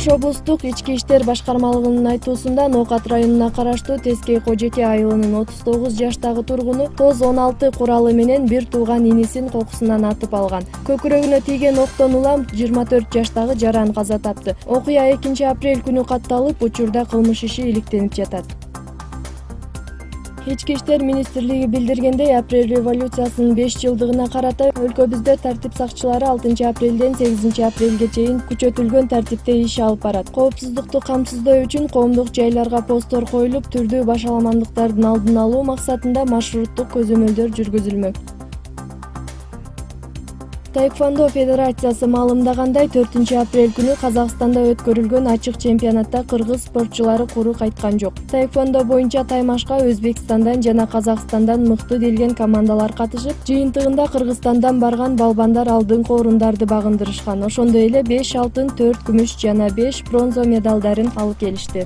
Ош облустук ички иштер башкармалыгынын айтуусунда Ноокат районуна караштуу Тескей Кожеке айылынын 39 жаштагы тургуну ТОЗ 16 куралы менен бир тууган инисин кокусунан атып алган. Көкүрөгүнө тийген октон улам 24 жаштагы жаран каза тапты. Окуя 2 апрель күнү катталып, учурда кылмыш иши иликтенип жатат. Ички иштер министрлиги билдиргендей, апрель революциясынын 5 жылдыгына карата өлкөбүздө тартип сакчылары 6 апрелден 8 апрелге чейин күчөтүлгөн тартипте иш алып барат. Коопсуздукту камсыздоо үчүн коомдук жайларга посттор коюлуп, түрдүү башаламандыктардын алдын алуу максатында маршруттук көзөмөлдөр жүргүзүлмөк. Таэквондо федерациясы маалымдагандай, 4 апрель күнү Казакстанда өткөрүлгөн ачык чемпионатта кыргыз спортчулары куру кайткан жок. Таэквондо боюнча таймашка Өзбекстандан жана Казакстандан мыкты делген командалар катышып, жыйынтыгында Кыргызстандан барган балбандар алдыңкы орундарды багындырышкан. Ошондой эле 5 алтын, 4 күмүш жана 5 бронза медалдарын алып келишти.